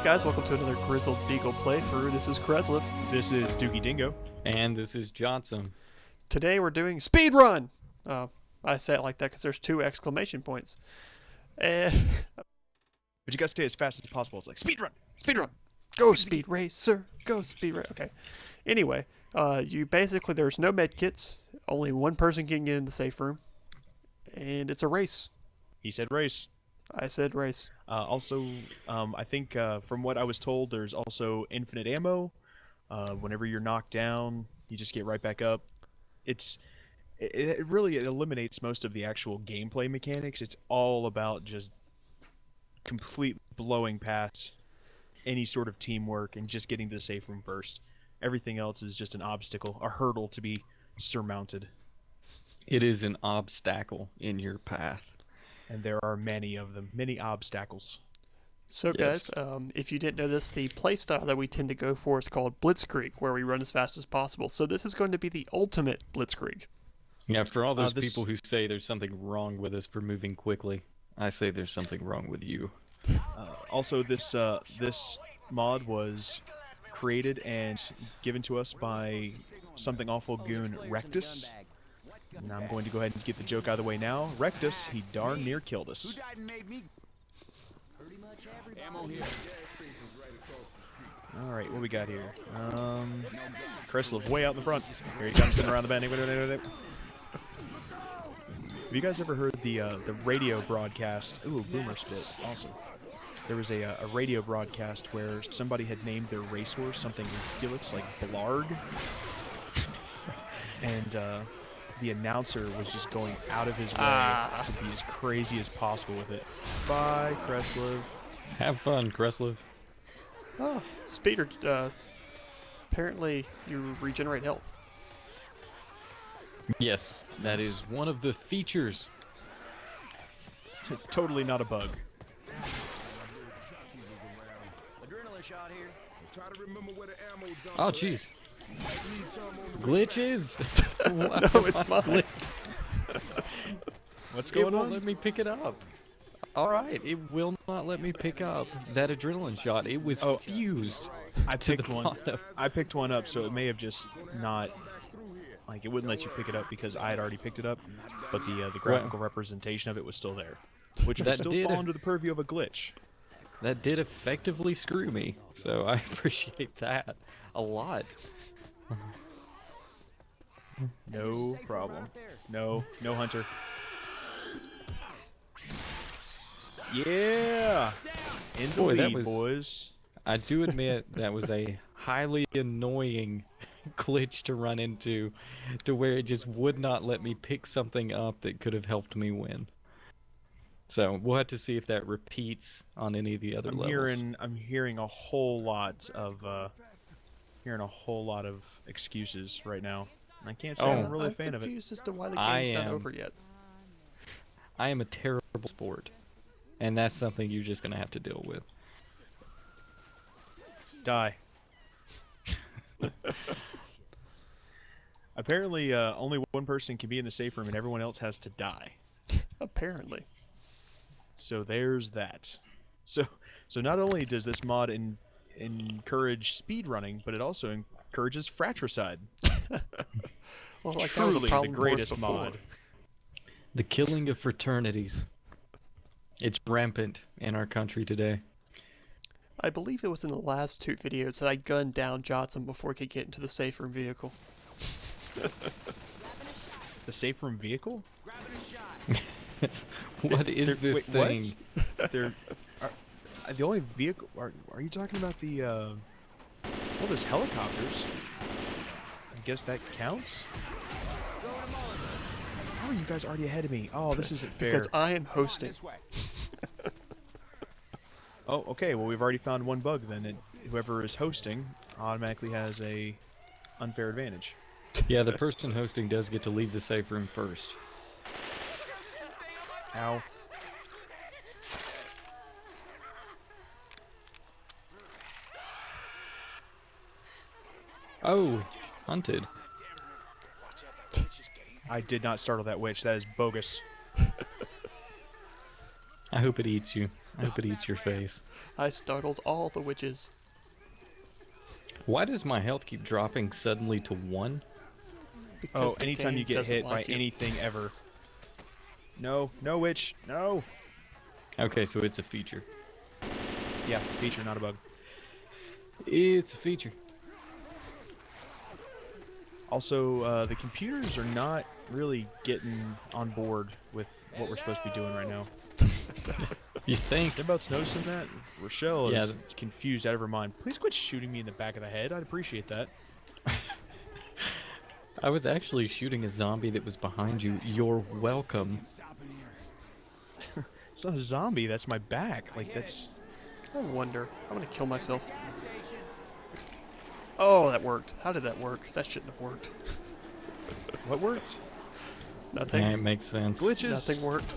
Hey guys, welcome to another Grizzled Beagle playthrough. This is Kreslev. This is Dingo. And this is Jotsam. Today we're doing Speedrun! I say it like that because there's 2 exclamation points. But you gotta stay as fast as possible. It's like, speedrun! Speedrun! Go Speed Racer! Go Speed Racer! Okay. Anyway, there's no med-kits. Only one person can get in the safe room. And it's a race. He said race. I said race. I think from what I was told, there's also infinite ammo. Whenever you're knocked down, you just get right back up. It really eliminates most of the actual gameplay mechanics. It's all about just complete blowing past any sort of teamwork and just getting to the safe room first. Everything else is just an obstacle, a hurdle to be surmounted. It is an obstacle in your path. And there are many of them, many obstacles. So Yes. guys, if you didn't know this, the playstyle that we tend to go for is called Blitzkrieg, where we run as fast as possible. So this is going to be the ultimate Blitzkrieg. Yeah, for all those people who say there's something wrong with us for moving quickly, I say there's something wrong with you. Also, this mod was created and given to us by something awful goon Rectus. And I'm going to go ahead and get the joke out of the way now. Rectus, he darn near killed us. Alright, what we got here? Kreslev way out in the front. Here he comes, coming around the bend. Have you guys ever heard the radio broadcast? Ooh, boomer spit. Awesome. There was a radio broadcast where somebody had named their racehorse something ridiculous, like Blarg. And the announcer was just going out of his way to be as crazy as possible with it. Bye, Kreslev. Have fun, Kreslev. Oh, speeder. Apparently you regenerate health. Yes, that is one of the features. Totally not a bug. Oh, jeez. Glitches! No, it's mine. What's It going won't on? let me pick it up. Alright, it will not let me pick up that adrenaline shot. It was fused. I to picked the one. bottom. I picked one up, so it may have just not, like, it wouldn't let you pick it up because I had already picked it up, but the graphical representation of it was still there, which would That still did- fall under the purview of a glitch. That did effectively screw me, so I appreciate that a lot. No problem. No hunter. Yeah! In the Boy, that lead, was- boys. I do admit that was a highly annoying glitch to run into, to where it just would not let me pick something up that could have helped me win. So we'll have to see if that repeats on any of the other levels. I'm hearing a whole lot of excuses right now. I can't say I'm really a fan of it. confused as to why the I game's not am. over yet. I am a terrible sport, and that's something you're just gonna have to deal with. Die. Apparently, only one person can be in the safe room, and everyone else has to die. Apparently. So there's that. So not only does this mod encourage speed running, but it also encourages fratricide. Well, like that was a Truly the problem for us greatest before. mod. The killing of fraternities. It's rampant in our country today. I believe it was in the last 2 videos that I gunned down Jotsam before he could get into the safe room vehicle. The safe room vehicle? What is this wait, thing? What? The only vehicle. Are you talking about the? Well, there's helicopters. I guess that counts. How are you guys already ahead of me? Oh, this isn't fair. Because I am hosting. Oh, okay. Well, we've already found one bug then. Whoever is hosting automatically has a unfair advantage. Yeah, the person hosting does get to leave the safe room first. Ow. Oh, hunted. I did not startle that witch. That is bogus. I hope it eats you. I hope it eats your face. I startled all the witches. Why does my health keep dropping suddenly to 1? Because Oh, the anytime game you get doesn't hit by like you. anything ever. No, no witch, no. Okay, so it's a feature. Yeah, feature, not a bug. It's a feature. Also, the computers are not really getting on board with what we're supposed to be doing right now. You think? Everybody's noticing that? Rochelle Yeah, is confused out of her mind. Please quit shooting me in the back of the head. I'd appreciate that. I was actually shooting a zombie that was behind you. You're welcome. It's not a zombie, that's my back. Like, that's... I wonder. I'm gonna kill myself. Oh, that worked. How did that work? That shouldn't have worked. What worked? Nothing. Yeah, it makes sense. Glitches? Nothing worked.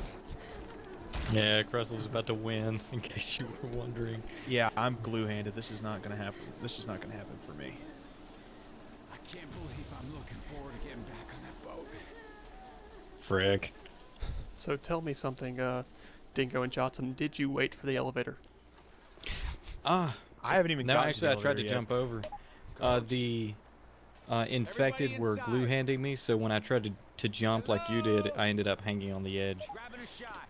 Yeah, Kreslev's about to win, in case you were wondering. Yeah, I'm glue-handed. This is not gonna happen. This is not gonna happen for me. I can't believe I'm looking forward to getting back on that boat. Frick. So tell me something, Dingo and Jotsam. Did you wait for the elevator? Ah, I haven't even no, gotten actually, I to the tried to elevator yet. jump over. The infected were glue handing me, so when I tried to jump like you did, I ended up hanging on the edge. Grabbing a shot.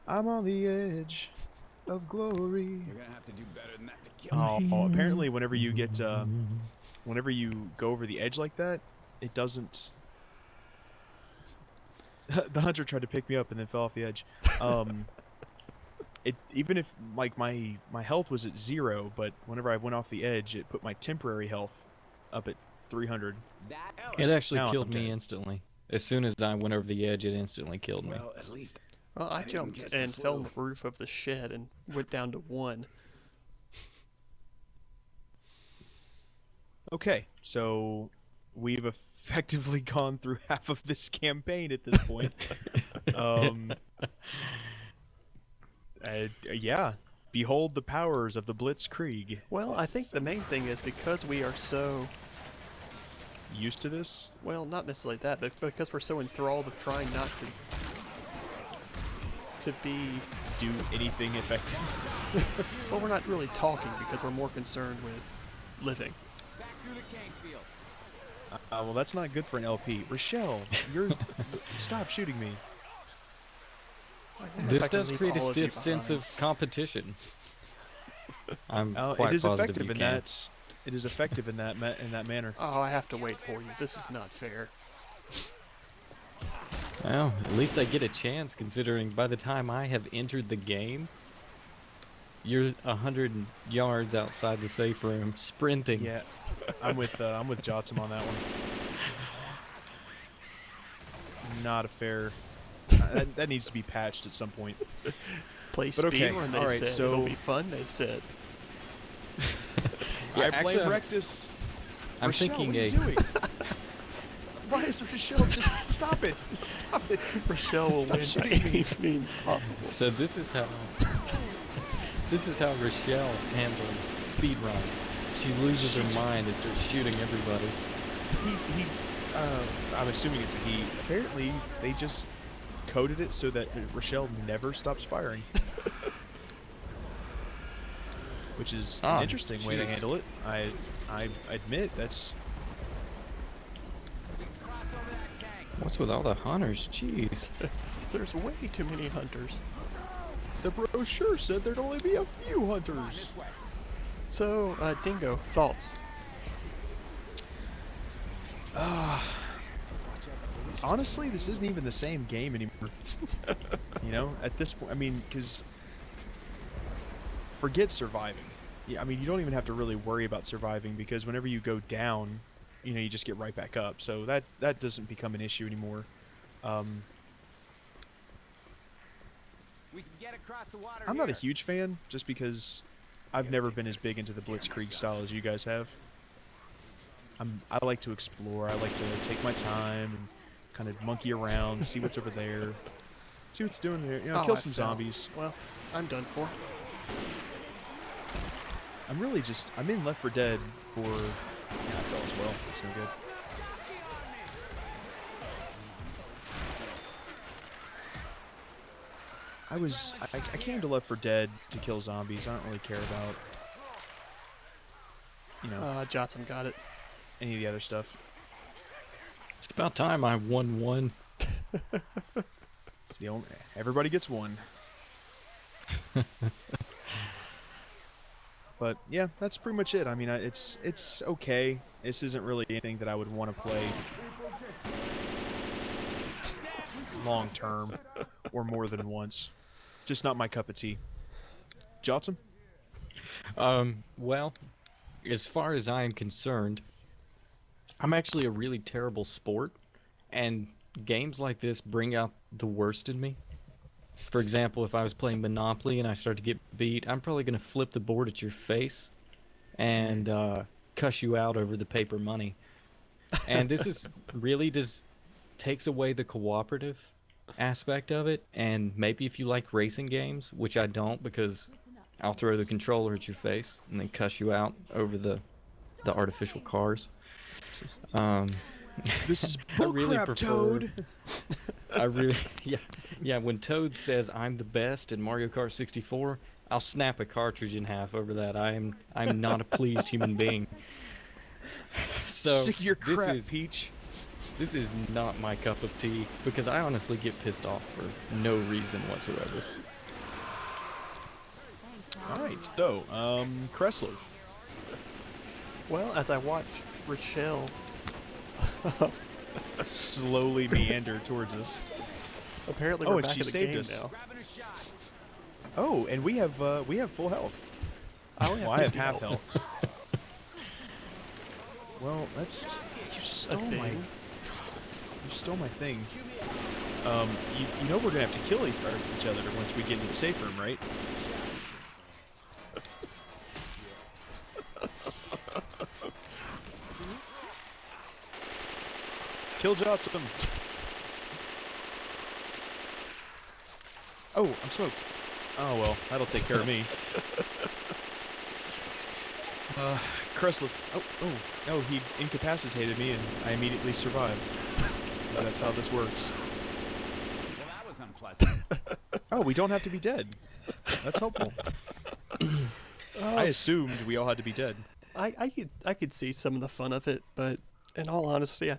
I'm on the edge of glory. You're gonna have to do better than that to kill me. Oh, apparently whenever you get, whenever you go over the edge like that, it doesn't... The hunter tried to pick me up and then fell off the edge. Even if, like, my health was at 0, but whenever I went off the edge, it put my temporary health up at 300. It actually Now I'm killed me dead. instantly. As soon as I went over the edge, it instantly killed me. Well, at least Well, I didn't jumped catch the and fell on flu. the roof of the shed and went down to 1. Okay, so we've effectively gone through half of this campaign at this point. Yeah, behold the powers of the Blitzkrieg. Well, I think the main thing is because we are so, Used to this? well, not necessarily that, but because we're so enthralled with trying not to be, Do anything effective? well, we're not really talking because we're more concerned with living. back through the cane field. Well, that's not good for an LP. Rochelle, you're... Stop shooting me. I wonder if This I can does leave create a all of you stiff sense behind. of competition. I'm It quite is positive effective you in can. that. It is effective in that manner. Oh, I have to wait for you. This is not fair. Well, at least I get a chance, considering by the time I have entered the game, you're 100 yards outside the safe room, sprinting. Yeah, I'm with Jotsam on that one. Not a fair. That needs to be patched at some point. Play But okay, speedrun, they alright, said. so- It'll be fun, they said. Yeah, I actually, blame I'm- Rectus. I'm Rochelle, thinking what are you doing? Why is Rochelle just stop it? Stop it. Rochelle will win by shooting any means possible. So this is how Rochelle handles speedrun. She loses her mind and starts shooting everybody. I'm assuming it's a he. Apparently, they just coded it so that Rochelle never stops firing. Which is Ah, an interesting way to jeez. handle it. I admit that's... Cross over that tank. What's with all the hunters? Jeez. There's way too many hunters. The brochure said there'd only be a few Come on, hunters. this way. So, Dingo, thoughts? Honestly, this isn't even the same game anymore. You know, at this point, I mean, because forget surviving. Yeah, I mean, you don't even have to really worry about surviving because whenever you go down, you know, you just get right back up. So that doesn't become an issue anymore. We can get across the water I'm not a here. huge fan, just because I've never been as big into the Blitzkrieg style as you guys have. I like to explore. I like to take my time and kind of monkey around, see what's over there, see what's doing there. You know, Oh, kill I some fell. zombies. Well, I'm done for. I'm really just I'm in Left 4 Dead for. Yeah, I fell as well. That's no good. I came to Left 4 Dead to kill zombies. I don't really care about, you know, Jotsam got it. any of the other stuff. It's about time I won one. It's the only. Everybody gets one. But yeah, that's pretty much it. I mean, it's okay. This isn't really anything that I would want to play long term or more than once. Just not my cup of tea. Jotsam? Well, as far as I am concerned, I'm actually a really terrible sport, and games like this bring out the worst in me. For example, if I was playing Monopoly and I start to get beat, I'm probably going to flip the board at your face and cuss you out over the paper money. And this is really just takes away the cooperative aspect of it. And maybe if you like racing games, which I don't, because I'll throw the controller at your face and then cuss you out over the artificial cars. This is I really bullcrap, prefer. Toad. I really, yeah. When Toad says I'm the best in Mario Kart 64, I'll snap a cartridge in half over that. I'm not a pleased human being. So Stick your this crap, is Peach. this is not my cup of tea because I honestly get pissed off for no reason whatsoever. Alright, so, Kreslev. Well, as I watch Rochelle Slowly meander towards us. apparently Oh, we're and back she in the saved game us. now. Oh, and we have full health. I only Well, I have 50 half health. Well, that's you A stole my thing. you stole my thing. You know we're gonna have to kill each other once we get into the safe room, right? Kill Jotsam. Oh, I'm smoked. Oh well, that'll take care of me. Kreslev. Oh, he incapacitated me and I immediately survived. That's how this works. Well, that was unpleasant. Oh, we don't have to be dead. That's helpful. I assumed we all had to be dead. I could see some of the fun of it, but in all honesty,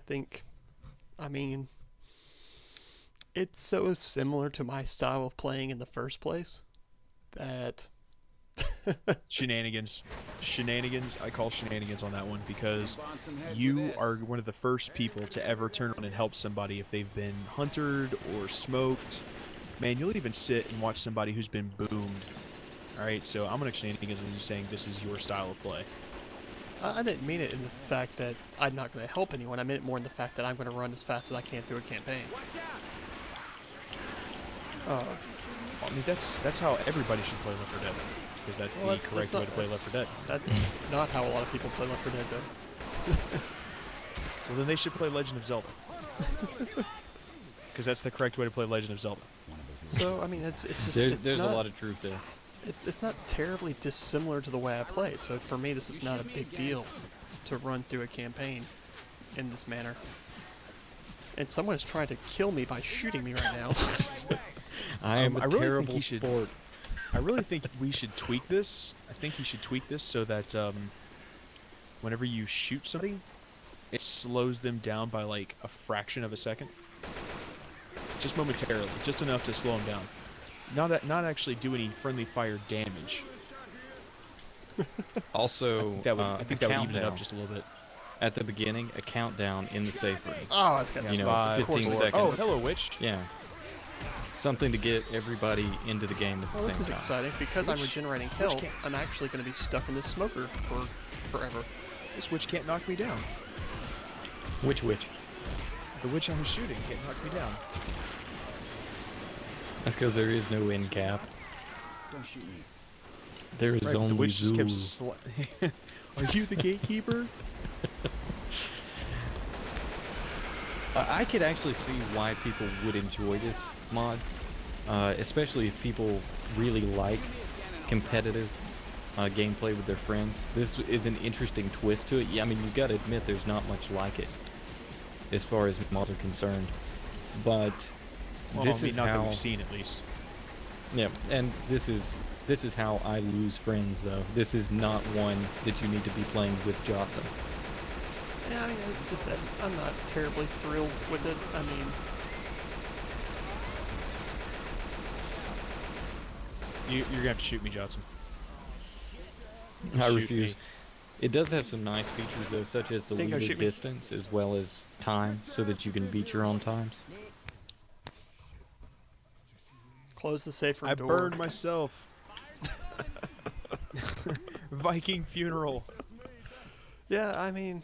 I mean, it's so similar to my style of playing in the first place that Shenanigans. I call shenanigans on that one because you are one of the first people to ever turn on and help somebody if they've been hunted or smoked. Man, you'll even sit and watch somebody who's been boomed. Alright, so I'm gonna shenanigans and you saying this is your style of play. I didn't mean it in the fact that I'm not going to help anyone. I meant it more in the fact that I'm going to run as fast as I can through a campaign. I mean, that's how everybody should play Left 4 Dead, because that's Well, the correct way to play Left 4 Dead. That's not how a lot of people play Left 4 Dead, though. Well, then they should play Legend of Zelda, because that's the correct way to play Legend of Zelda. So, I mean, it's just There's not, a lot of truth there. it's not terribly dissimilar to the way I play. So for me, this is not a big deal to run through a campaign in this manner. And someone is trying to kill me by shooting me right now. I am I a really think terrible he should- sport. I really think we should tweak this. I think you should tweak this so that whenever you shoot somebody, it slows them down by like a fraction of a second. Just momentarily, just enough to slow them down. Not actually do any friendly fire damage. Also, I think that would even it countdown. up just a little bit. At the beginning, a countdown in the safe room. Oh, it's got You know, smoked. Of 15 course it seconds. does. Oh, hello, witch. Yeah. Something to get everybody into the game at the Well, this is same time. exciting. Because I'm Which- regenerating which health, can't- I'm actually going to be stuck in this smoker for forever. This witch can't knock me down. Which witch? The witch I was shooting can't knock me down. That's because there is no end cap. Don't shoot me. There is Right, but only the witch just kept Zool. Are you the gatekeeper? I could actually see why people would enjoy this mod, especially if people really like competitive gameplay with their friends. This is an interesting twist to it. Yeah, I mean, you've got to admit there's not much like it as far as mods are concerned. But Well, this I mean, is not that how we've seen at least. Yeah, and this is how I lose friends though. This is not one that you need to be playing with Jotsam. Yeah, I mean, it's just that I'm not terribly thrilled with it. I mean, You're gonna have to shoot me, Jotsam. I Shoot refuse. me. It does have some nice features though, such as the Dingo, limited shoot me. distance as well as time, so that you can beat your own times. close the safe room I door. burned myself. Viking funeral. Yeah, I mean,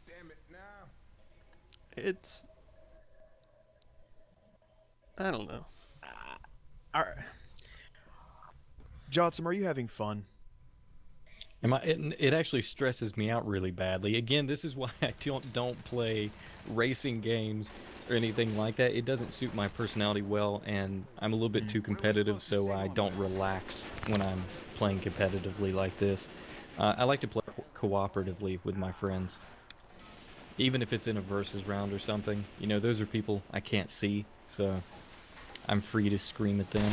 Damn it now. it's... I don't know. Jotsam, are you having fun? It actually stresses me out really badly. Again, this is why I don't play racing games or anything like that. It doesn't suit my personality well, and I'm a little bit too competitive, so I don't relax when I'm playing competitively like this. I like to play cooperatively with my friends. Even if it's in a versus round or something. You know, those are people I can't see, so I'm free to scream at them.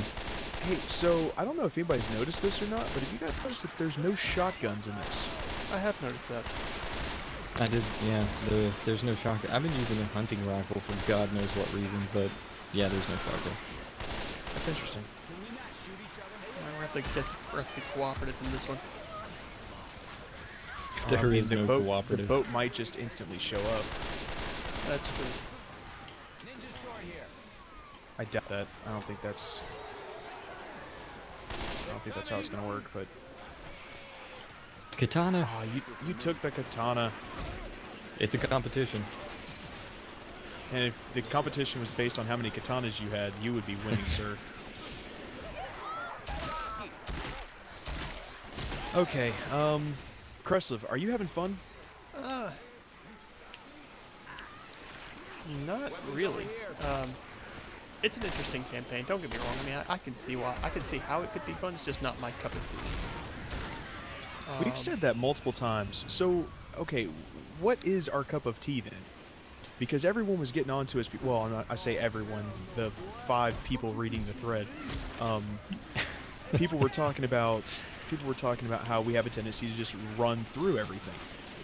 Hey, so I don't know if anybody's noticed this or not, but have you guys noticed that there's no shotguns in this? I have noticed that. I did, yeah, there's no shotgun. I've been using a hunting rifle for God knows what reason, but yeah, there's no shotgun. That's interesting. We're have to be cooperative in this one. There I mean, is no the cooperative. boat might just instantly show up. That's true. I doubt that. I don't think that's how it's gonna work, but... Katana, Oh, you took the katana. it's a competition. And if the competition was based on how many katanas you had, you would be winning, sir. Okay, Kreslev, are you having fun? Not really. It's an interesting campaign. Don't get me wrong. I mean, I can see why. I can see how it could be fun. It's just not my cup of tea. We've said that multiple times. So, okay, what is our cup of tea then? Because everyone was getting on to us. Well, I say everyone. The 5 people reading the thread. People were talking about how we have a tendency to just run through everything.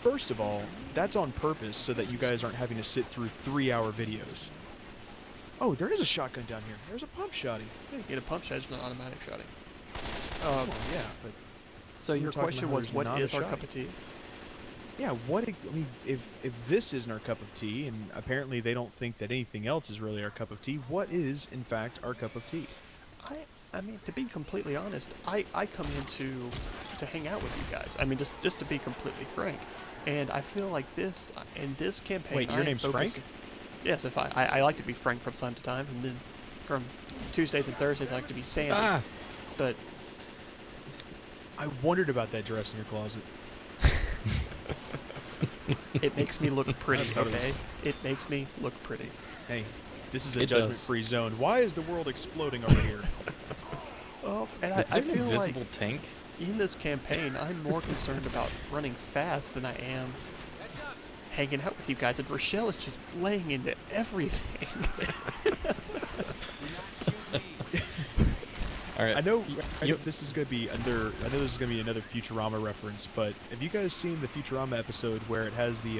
First of all, that's on purpose so that you guys aren't having to sit through 3-hour videos. Oh, there is a shotgun down here. There's a pump shotty. Yeah, you get a pump shot, it's not automatic shotting. Well, yeah, but So we were your talking question about how was, there's what not is a our shotty. cup of tea? yeah, I mean, if this isn't our cup of tea, and apparently they don't think that anything else is really our cup of tea, what is in fact our cup of tea? I mean, to be completely honest, I come in to hang out with you guys. I mean, just to be completely frank. And I feel like in this campaign, Wait, your I am name's Frank? focusing... Yes, if I like to be Frank from time to time, and then from Tuesdays and Thursdays I like to be Sandy. Ah! But I wondered about that dress in your closet. it makes me look pretty, That's better. okay? It makes me look pretty. Hey, this is a It does. judgment-free zone. Why is the world exploding over here? Oh, and Is I there an feel like invisible tank? in this campaign, I'm more concerned about running fast than I am hanging out with you guys. And Rochelle is just laying into everything. All right. I know this is gonna be another Futurama reference, but have you guys seen the Futurama episode where it has the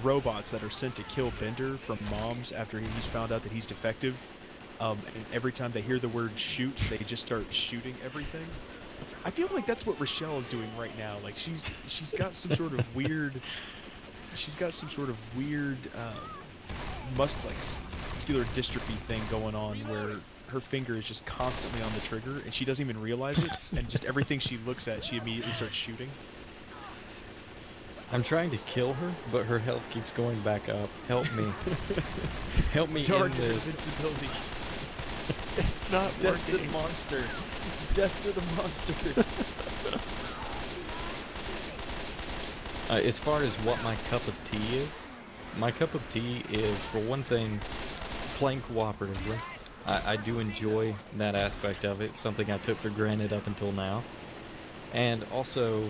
robots that are sent to kill Bender from Moms after he's found out that he's defective? And every time they hear the word shoot, they just start shooting everything. I feel like that's what Rochelle is doing right now. Like she's got some sort of weird muscular dystrophy thing going on where her finger is just constantly on the trigger and she doesn't even realize it, and just everything she looks at, she immediately starts shooting. I'm trying to kill her, but her health keeps going back up. Help me. Help me Dark in this. invincibility. It's not Death to working. the monster. Death to the monster. As far as what my cup of tea is, my cup of tea is, for one thing, playing cooperatively. I do enjoy that aspect of it, something I took for granted up until now. And also,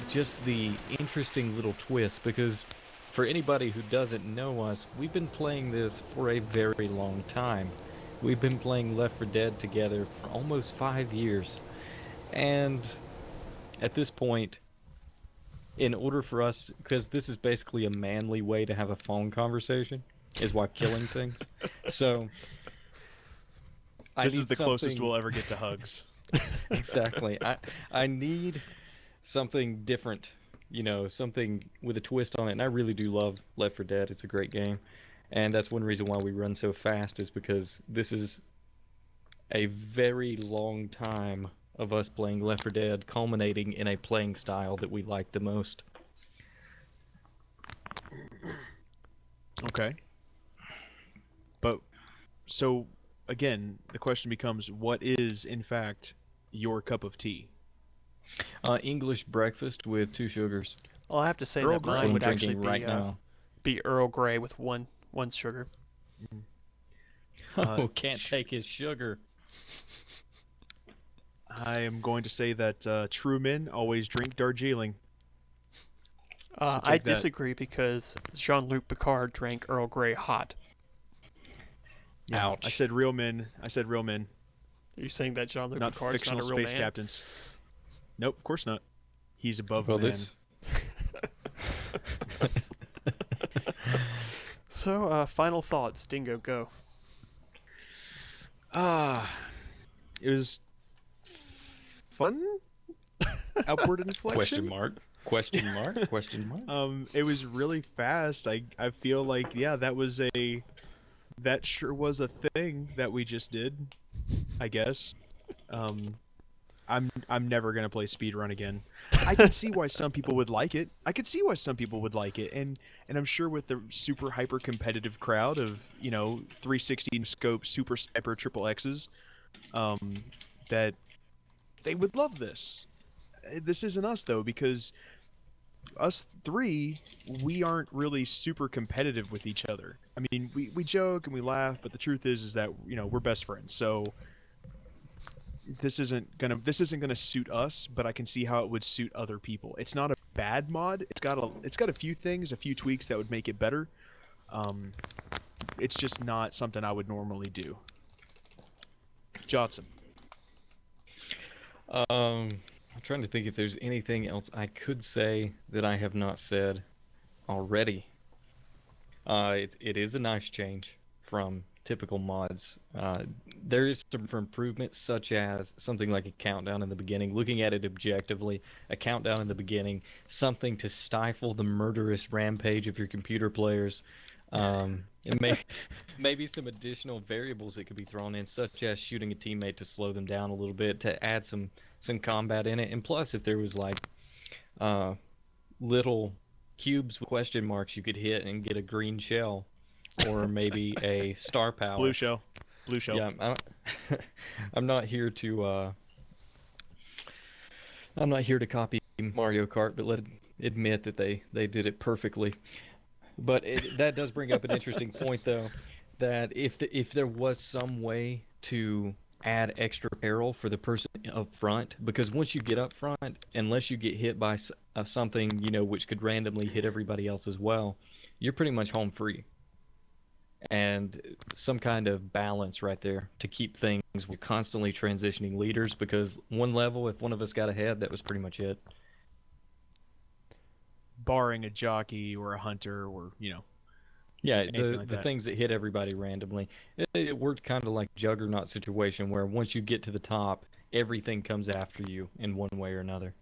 just the interesting little twist, because for anybody who doesn't know us, we've been playing this for a very long time. We've been playing Left 4 Dead together for almost 5 years. And at this point, in order for us, because this is basically a manly way to have a phone conversation, is while killing things. So I This need is the closest something. we'll ever get to hugs. Exactly. I need something different, something with a twist on it. And I really do love Left 4 Dead. It's a great game. And that's one reason why we run so fast, is because this is a very long time of us playing Left 4 Dead, culminating in a playing style that we like the most. Okay. But so again, the question becomes, what is in fact your cup of tea? English breakfast with 2 sugars. Well, I have to say Earl that Grey. What mine I'm would actually drinking right now. be Earl Grey with one sugar. Oh, can't take his sugar. I am going to say that true men always drink Darjeeling. I take that. disagree because Jean-Luc Picard drank Earl Grey hot. Yeah, Ouch. I said real men. I said real men, Are you saying that Jean-Luc not Picard's not fictional a real space man? captains. Nope, of course not. He's above Well, man. this. So, final thoughts. Dingo, go. It was fun. Upward inflection. Question mark? Question mark? Question mark? It was really fast. I feel like, yeah, that sure was a thing that we just did, I guess. I'm never gonna play Speedrun again. I can see why some people would like it. And I'm sure with the super hyper competitive crowd of 360 scope super sniper triple X's, that they would love this. This isn't us though, because us three, we aren't really super competitive with each other. I mean, we joke and we laugh, but the truth is that we're best friends. So this isn't gonna suit us, but I can see how it would suit other people. It's not a bad mod. It's got a few things, a few tweaks that would make it better. It's just not something I would normally do. Jotsam. I'm trying to think if there's anything else I could say that I have not said already. It is a nice change from typical mods. There is some improvements, such as something like a countdown in the beginning. Looking at it objectively, a countdown in the beginning, something to stifle the murderous rampage of your computer players. And maybe some additional variables that could be thrown in, such as shooting a teammate to slow them down a little bit, to add some combat in it. And plus, if there was like little cubes with question marks you could hit and get a green shell, or maybe a star power. Blue shell. Yeah, I'm not here to copy Mario Kart, but let's admit that they did it perfectly. But that does bring up an interesting point, though, that if there was some way to add extra peril for the person up front, because once you get up front, unless you get hit by something which could randomly hit everybody else as well, you're pretty much home free. And some kind of balance right there to keep things. We're constantly transitioning leaders, because one level, if one of us got ahead, that was pretty much it. Barring a jockey or a hunter or Yeah, anything like the that. things that hit everybody randomly. It worked kind of like Juggernaut situation, where once you get to the top, everything comes after you in one way or another.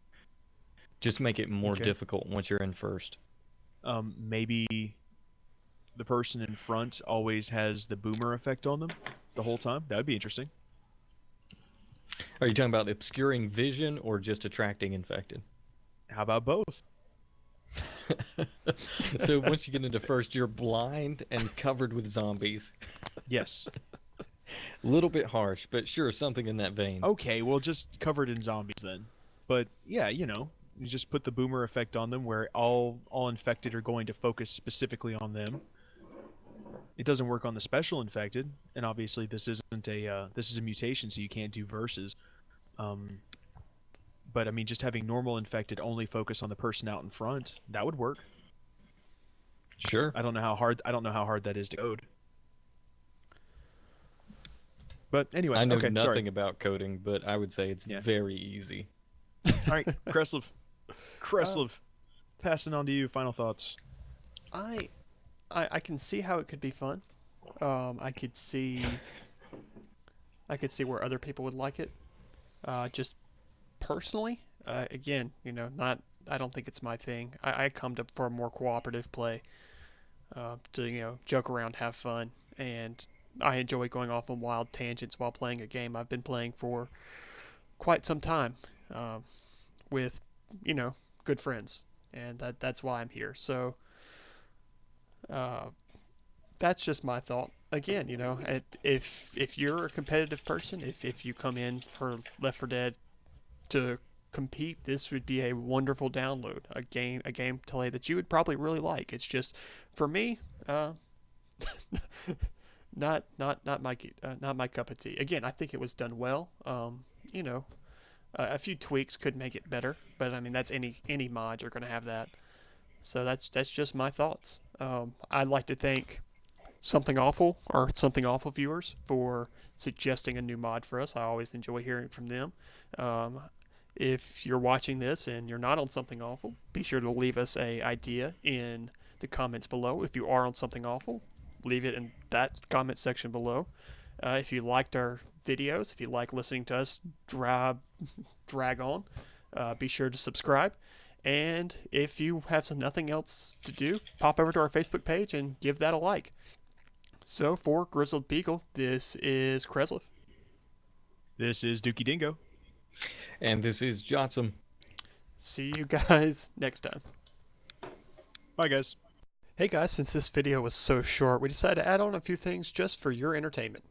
Just make it more Okay. difficult once you're in first. Maybe the person in front always has the boomer effect on them the whole time. That would be interesting. Are you talking about obscuring vision or just attracting infected? How about both? So once you get into first, you're blind and covered with zombies. Yes. A little bit harsh, but sure, something in that vein. Okay, well, just covered in zombies then. But yeah, you just put the boomer effect on them, where all infected are going to focus specifically on them. It doesn't work on the special infected, and obviously this is a mutation, so you can't do versus. But I mean, just having normal infected only focus on the person out in front, that would work. Sure. I don't know how hard that is to code. But anyway, I know okay, nothing sorry. about coding, but I would say it's Yeah. very easy. All right, Kreslev. Uh, Kreslev, passing on to you. Final thoughts. I, I can see how it could be fun. I could see where other people would like it. Just personally, again, not. I don't think it's my thing. I come to for a more cooperative play, to joke around, have fun, and I enjoy going off on wild tangents while playing a game I've been playing for quite some time, with you know good friends, and that's why I'm here. So uh, that's just my thought. Again, if you're a competitive person, if you come in for Left 4 Dead to compete, this would be a wonderful download. A gameplay that you would probably really like. It's just for me, not my cup of tea. Again, I think it was done well. You know, a few tweaks could make it better, but I mean that's any mod you're going to have that. So that's just my thoughts. I'd like to thank Something Awful or Something Awful viewers for suggesting a new mod for us. I always enjoy hearing from them. Um, if you're watching this and you're not on Something Awful, be sure to leave us a idea in the comments below. If you are on Something Awful, leave it in that comment section below. If you liked our videos, if you like listening to us drag on, be sure to subscribe. And if you have nothing else to do, pop over to our Facebook page and give that a like. So for Grizzled Beagle, this is Kreslev. This is Dookie Dingo. And this is Jotsam. See you guys next time. Bye, guys. Hey guys, since this video was so short, we decided to add on a few things just for your entertainment.